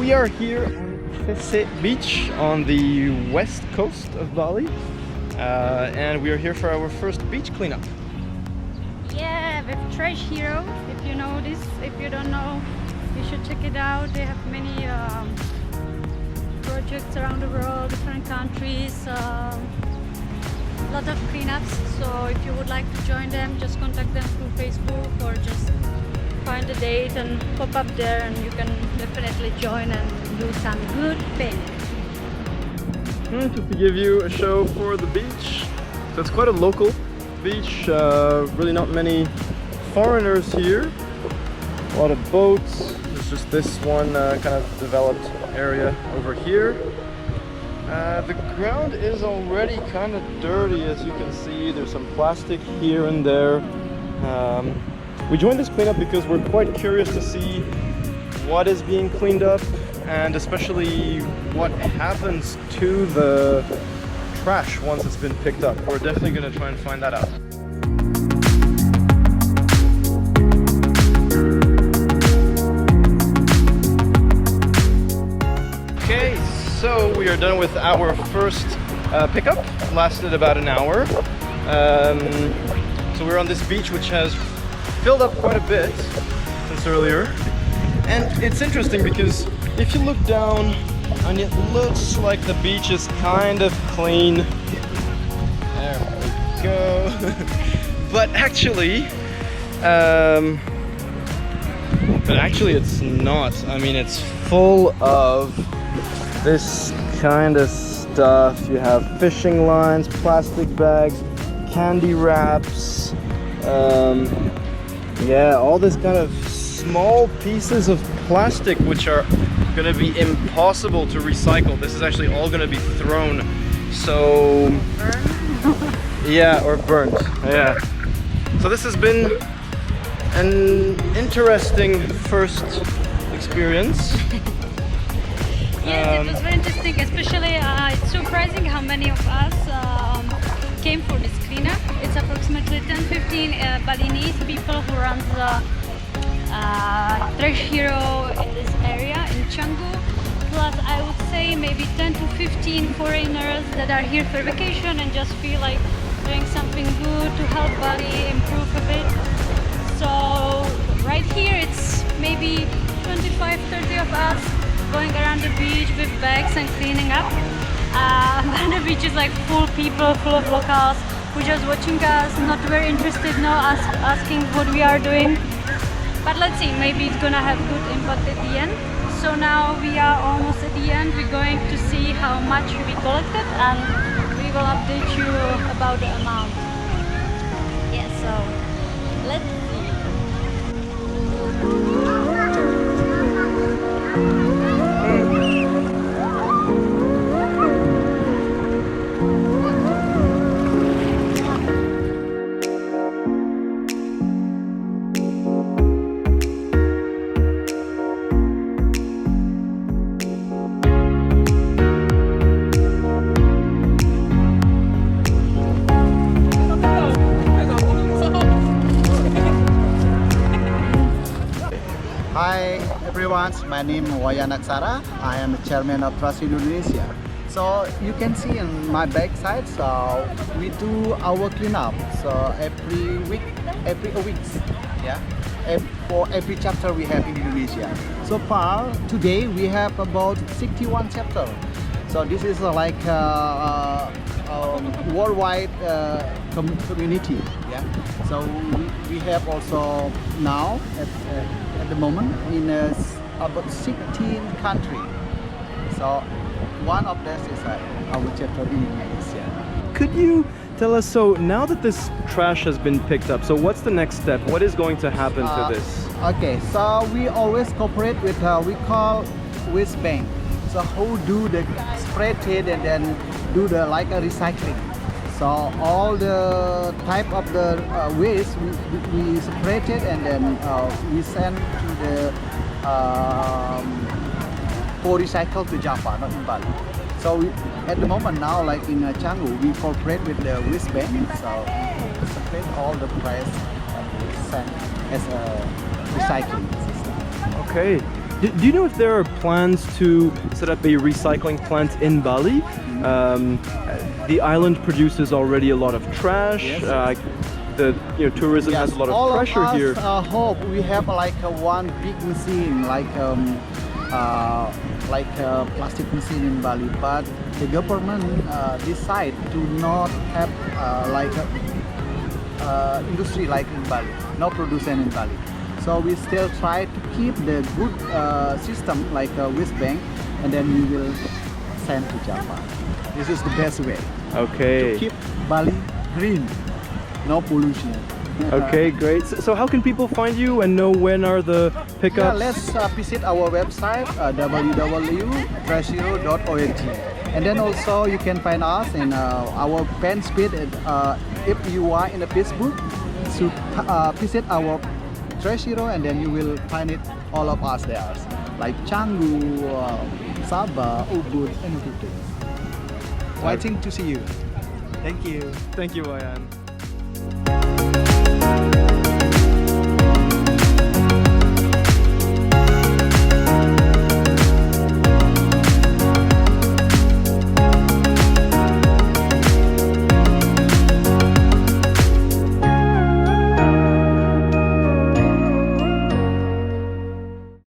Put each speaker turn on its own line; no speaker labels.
We are here on Seseh Beach on the west coast of Bali, and we are here for our first beach cleanup.
Yeah, with Trash Hero. If you know this, if you don't know, you should check it out. They have many projects around the world, different countries, a lot of cleanups. So if you would like to join them, just contact them through Facebook or just find a date and pop up there, and you can definitely join and do some good painting.
Just to give you a show for the beach. So it's quite a local beach, really not many foreigners here. A lot of boats. There's just this one kind of developed area over here. The ground is already kind of dirty, as you can see. There's some plastic here and there. We joined this cleanup because we're quite curious to see what is being cleaned up, and especially what happens to the trash once it's been picked up. We're definitely going to try and find that out. Okay, so we are done with our first pickup. It lasted about an hour. So we're on this beach which has filled up quite a bit since earlier. And it's interesting because if you look down, and it looks like the beach is kind of clean. There we go. But actually it's not. I mean, it's full of this kind of stuff. You have fishing lines, plastic bags, candy wraps, yeah, all this kind of small pieces of plastic which are going to be impossible to recycle. This is actually all going to be thrown. So yeah, or burnt. Yeah. So this has been an interesting first experience.
Yes, it was very interesting, especially it's surprising how many of us came for this cleanup. It's approximately 10-15 Balinese people who run the Trash Hero in this area in Canggu. Plus, I would say maybe 10 to 15 foreigners that are here for vacation and just feel like doing something good to help Bali improve a bit. So right here it's maybe 25-30 of us going around the beach with bags and cleaning up. And the beach is like full people, full of locals who just watching us, not very interested, no asking what we are doing. But let's see, maybe it's gonna have good impact at the end. So now we are almost at the end. We're going to see how much we collected, and we will update you about the amount. Yeah, so let's see.
Hi everyone, my name is Wayan Aksara. I am the chairman of Trash Hero Indonesia. So you can see on my back side, so we do our cleanup. So every week, yeah. For every chapter we have in Indonesia. So far today we have about 61 chapters. So this is like worldwide community. Yeah. So we have also now at the moment in about 16 countries. So one of this is our chapter in Indonesia.
Could you tell us, so now that this trash has been picked up, so what's the next step? What is going to happen to this?
Okay, so we always cooperate with we call waste bank. So who do the spread it and then do the like a recycling. So all the type of the waste we separate it and then we send to the for recycle to Java, not in Bali. So we, at the moment now, like in Canggu, we cooperate with the waste bank. So we separate all the price and we send as a recycling system.
Okay. Do you know if there are plans to set up a recycling plant in Bali? The island produces already a lot of trash.
Yes.
The tourism has a lot of pressure
all of us,
here.
hope we have like one big machine, like a plastic machine in Bali, but the government decide to not have industry like in Bali, no production in Bali. So we still try to keep the good system like a waste bank, and then we will send to Java. This is the best way
Okay.
to keep Bali green, no pollution.
Okay, great. So how can people find you and know when are the
Yeah,
pickups?
let's visit our website www.trashhero.org, and then also you can find us in our fan page. If you are in the Facebook, so visit our Trash Hero, and then you will find it all of us there, like Canggu, Sabah, Ubud, and everything. Waiting to see you. Thank you.
Thank you, Wayan.